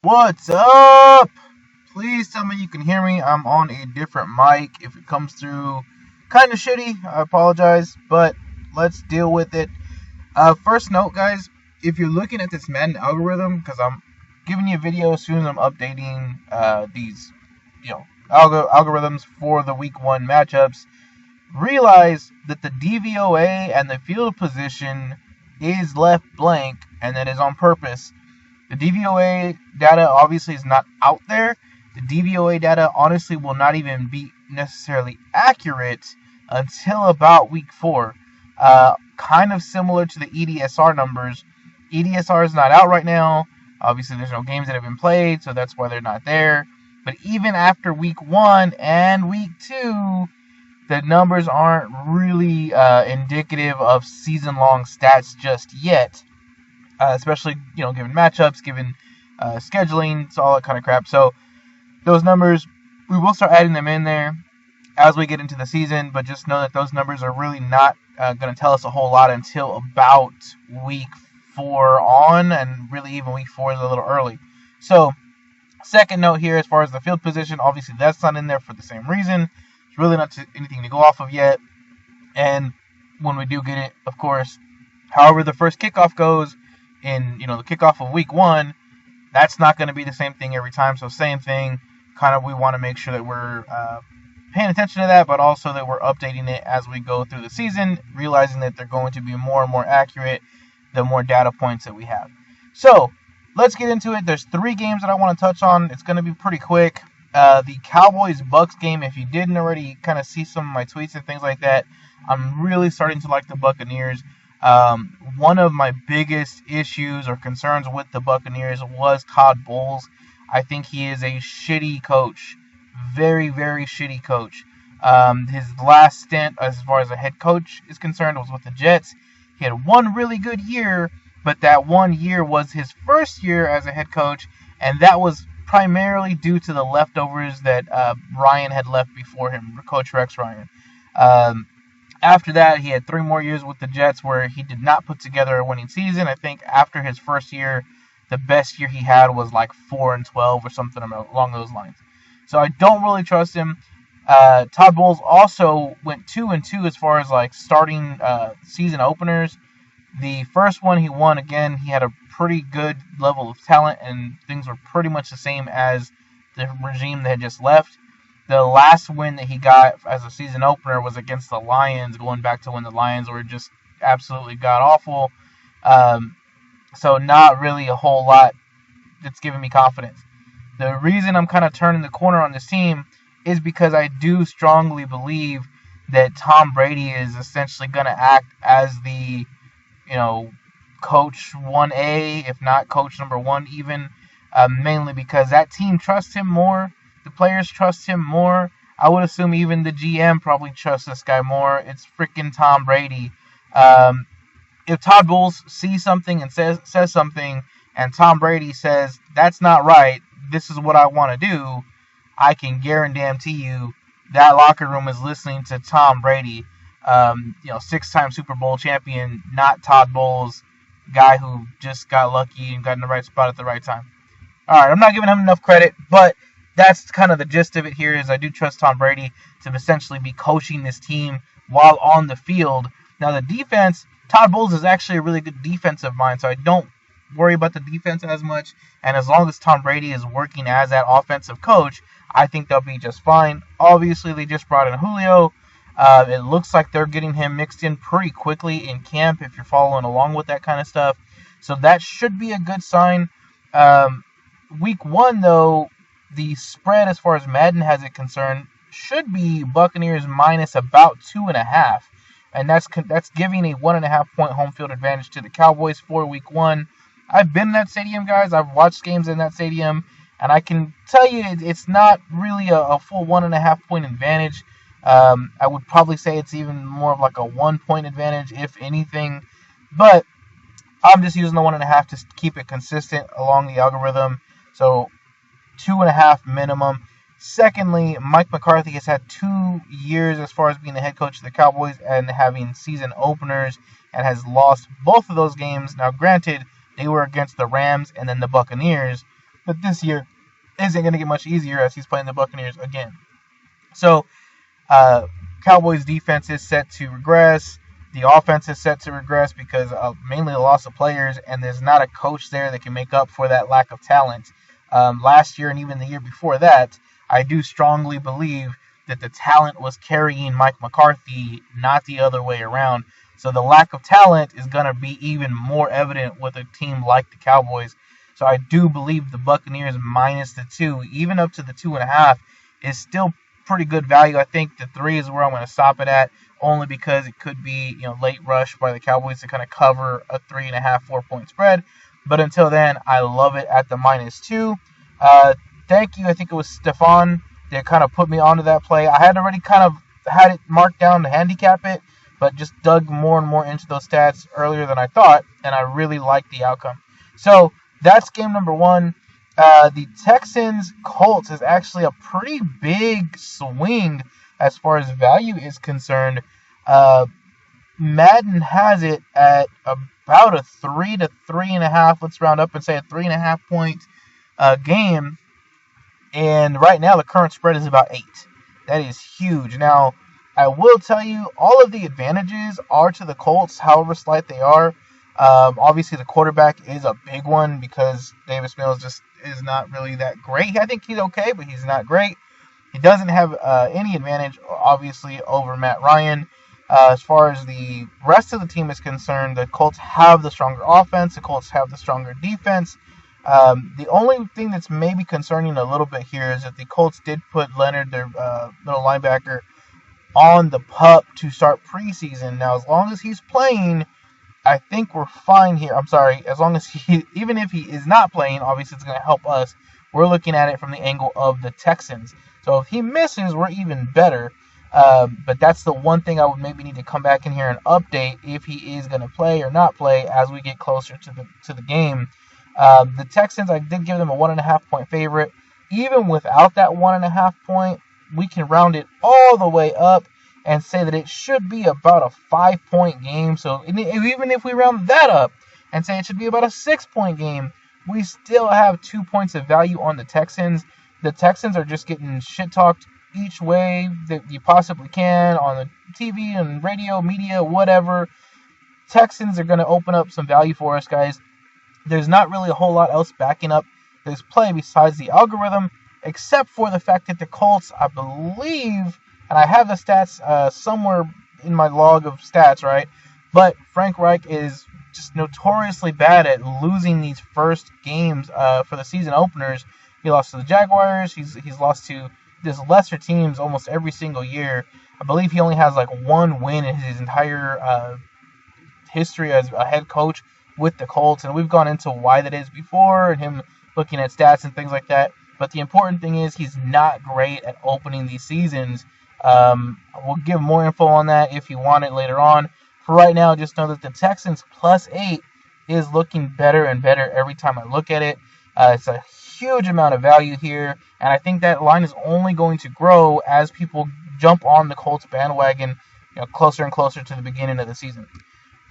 What's up? Please tell me you can hear me. I'm on a different mic. If it comes through kind of shitty, I apologize, but let's deal with it. First note, guys, if you're looking at this Madden algorithm, because I'm giving you a video as soon as I'm updating these, algorithms for the Week 1 matchups, realize that the DVOA and the field position is left blank, and that is on purpose. The DVOA data obviously is not out there. The DVOA data honestly will not even be necessarily accurate until about week 4. Kind of similar to the EDSR numbers. EDSR is not out right now. Obviously, there's no games that have been played, so that's why they're not there. But even after week 1 and week 2, the numbers aren't really indicative of season-long stats just yet. Especially, given matchups, given scheduling, all that kind of crap. So those numbers, we will start adding them in there as we get into the season, but just know that those numbers are really not going to tell us a whole lot until about week 4 on, and really even week 4 is a little early. So, second note here, as far as the field position, obviously that's not in there for the same reason. It's really not anything to go off of yet. And when we do get it, of course, however the first kickoff goes, in the kickoff of week 1, that's not going to be the same thing every time. So same thing, kind of we want to make sure that we're paying attention to that, but also that we're updating it as we go through the season, realizing that they're going to be more and more accurate the more data points that we have. So let's get into it. There's 3 games that I want to touch on. It's going to be pretty quick. The Cowboys-Bucks game, if you didn't already kind of see some of my tweets and things like that, I'm really starting to like the Buccaneers. One of my biggest issues or concerns with the Buccaneers was Todd Bowles. I think he is a shitty coach. Very, very shitty coach. His last stint as far as a head coach is concerned was with the Jets. He had one really good year, but that one year was his first year as a head coach, and that was primarily due to the leftovers that Ryan had left before him, Coach Rex Ryan. After that, he had 3 more years with the Jets where he did not put together a winning season. I think after his first year, the best year he had was like 4-12 or something along those lines. So I don't really trust him. Todd Bowles also went 2-2 as far as like starting season openers. The first one he won, again, he had a pretty good level of talent, and things were pretty much the same as the regime that had just left. The last win that he got as a season opener was against the Lions, going back to when the Lions were just absolutely god-awful. So not really a whole lot that's giving me confidence. The reason I'm kind of turning the corner on this team is because I do strongly believe that Tom Brady is essentially going to act as the, coach 1A, if not coach number 1 even, mainly because that team trusts him more. The players trust him more. I would assume even the GM probably trusts this guy more. It's freaking Tom Brady. If Todd Bowles sees something and says something, and Tom Brady says, that's not right, this is what I want to do, I can guarantee you that locker room is listening to Tom Brady, 6-time Super Bowl champion, not Todd Bowles, guy who just got lucky and got in the right spot at the right time. All right, I'm not giving him enough credit, but that's kind of the gist of it here is I do trust Tom Brady to essentially be coaching this team while on the field. Now, the defense, Todd Bowles is actually a really good defensive mind, so I don't worry about the defense as much. And as long as Tom Brady is working as that offensive coach, I think they'll be just fine. Obviously, they just brought in Julio. It looks like they're getting him mixed in pretty quickly in camp if you're following along with that kind of stuff. So that should be a good sign. Week 1, though, the spread as far as Madden has it concerned should be Buccaneers minus about 2.5. And that's giving a 1.5 point home field advantage to the Cowboys for week 1. I've been in that stadium, guys. I've watched games in that stadium. And I can tell you it's not really a full 1.5 point advantage. I would probably say it's even more of like a 1 point advantage, if anything. But I'm just using the 1.5 to keep it consistent along the algorithm. So 2.5 minimum. Secondly, Mike McCarthy has had 2 years as far as being the head coach of the Cowboys and having season openers and has lost both of those games. Now, granted, they were against the Rams and then the Buccaneers, that this year isn't going to get much easier as he's playing the Buccaneers again. So, Cowboys defense is set to regress. The offense is set to regress because of mainly the loss of players, and there's not a coach there that can make up for that lack of talent. Last year and even the year before that, I do strongly believe that the talent was carrying Mike McCarthy, not the other way around. So the lack of talent is going to be even more evident with a team like the Cowboys. So I do believe the Buccaneers minus the 2, even up to the 2.5, is still pretty good value. I think the 3 is where I'm going to stop it at, only because it could be late rush by the Cowboys to kind of cover a 3.5, 4-point spread. But until then, I love it at the minus 2. Thank you. I think it was Stefan that kind of put me onto that play. I had already kind of had it marked down to handicap it, but just dug more and more into those stats earlier than I thought, and I really liked the outcome. So that's game number 1. The Texans Colts is actually a pretty big swing as far as value is concerned. Madden has it at about a 3 to 3.5. Let's round up and say a 3.5 point game. And right now the current spread is about 8. That is huge. Now, I will tell you, all of the advantages are to the Colts, however slight they are. Obviously, the quarterback is a big one because Davis Mills just is not really that great. I think he's okay, but he's not great. He doesn't have any advantage, obviously, over Matt Ryan. As far as the rest of the team is concerned, the Colts have the stronger offense. The Colts have the stronger defense. The only thing that's maybe concerning a little bit here is that the Colts did put Leonard, their middle linebacker, on the PUP to start preseason. Now, as long as he's playing, I think we're fine here. I'm sorry, as long as even if he is not playing, obviously it's going to help us. We're looking at it from the angle of the Texans. So if he misses, we're even better. But that's the one thing I would maybe need to come back in here and update if he is going to play or not play as we get closer to the game. The Texans, I did give them a 1.5 point favorite. Even without that 1.5 point, we can round it all the way up and say that it should be about a 5-point game. So even if we round that up and say it should be about a 6-point game, we still have 2 points of value on the Texans. The Texans are just getting shit-talked each way that you possibly can on the TV and radio, media, whatever. Texans are going to open up some value for us, guys. There's not really a whole lot else backing up this play besides the algorithm, except for the fact that the Colts, I believe, and I have the stats somewhere in my log of stats, right? But Frank Reich is just notoriously bad at losing these first games for the season openers. He lost to the Jaguars. He's lost to these lesser teams almost every single year. I believe he only has like one win in his entire history as a head coach with the Colts, and we've gone into why that is before and him looking at stats and things like that. But the important thing is he's not great at opening these seasons. We'll give more info on that if you want it later on. For right now, just know that the Texans +8 is looking better and better every time I look at it. It's a huge amount of value here, and I think that line is only going to grow as people jump on the Colts bandwagon, closer and closer to the beginning of the season.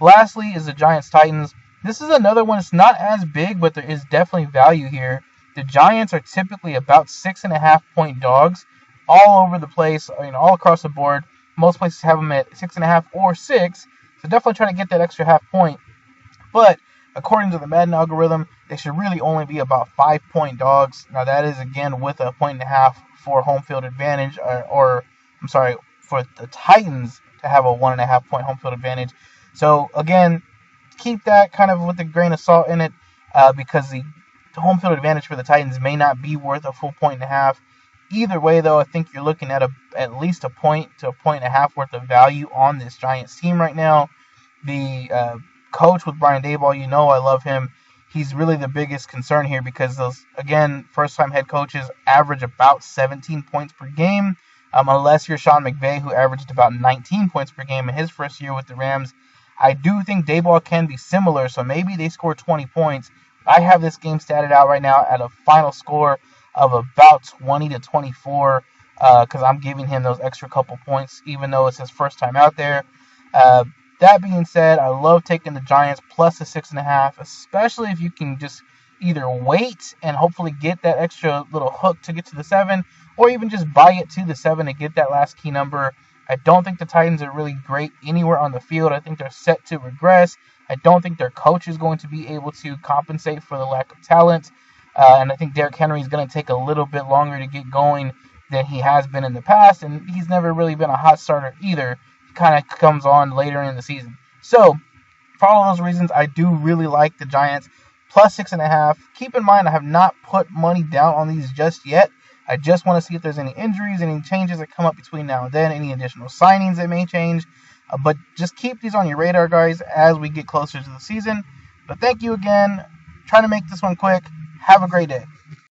Lastly is the Giants-Titans. This is another one. It's not as big, but there is definitely value here. The Giants are typically about 6.5 point dogs all over the place, all across the board. Most places have them at 6.5 or 6, so definitely try to get that extra half point. But according to the Madden algorithm, they should really only be about 5 point dogs. Now that is again with a 1.5 for home field advantage, for the Titans to have a 1.5 point home field advantage. So again, keep that kind of with a grain of salt in it, because the home field advantage for the Titans may not be worth a full 1.5. Either way, though, I think you're looking at at least a point to a 1.5 worth of value on this Giants team right now. The coach with Brian Daboll, I love him. He's really the biggest concern here because those, again, first-time head coaches average about 17 points per game, unless you're Sean McVay, who averaged about 19 points per game in his first year with the Rams. I do think Daboll can be similar, so maybe they score 20 points. I have this game statted out right now at a final score of about 20 to 24, because I'm giving him those extra couple points, even though it's his first time out there. That being said, I love taking the Giants plus the 6.5, especially if you can just either wait and hopefully get that extra little hook to get to the 7, or even just buy it to the 7 and get that last key number. I don't think the Titans are really great anywhere on the field. I think they're set to regress. I don't think their coach is going to be able to compensate for the lack of talent. And I think Derrick Henry is going to take a little bit longer to get going than he has been in the past. And he's never really been a hot starter either. He kind of comes on later in the season. So, for all of those reasons, I do really like the Giants. Plus 6.5. Keep in mind, I have not put money down on these just yet. I just want to see if there's any injuries, any changes that come up between now and then, any additional signings that may change. But just keep these on your radar, guys, as we get closer to the season. But thank you again. Trying to make this one quick. Have a great day.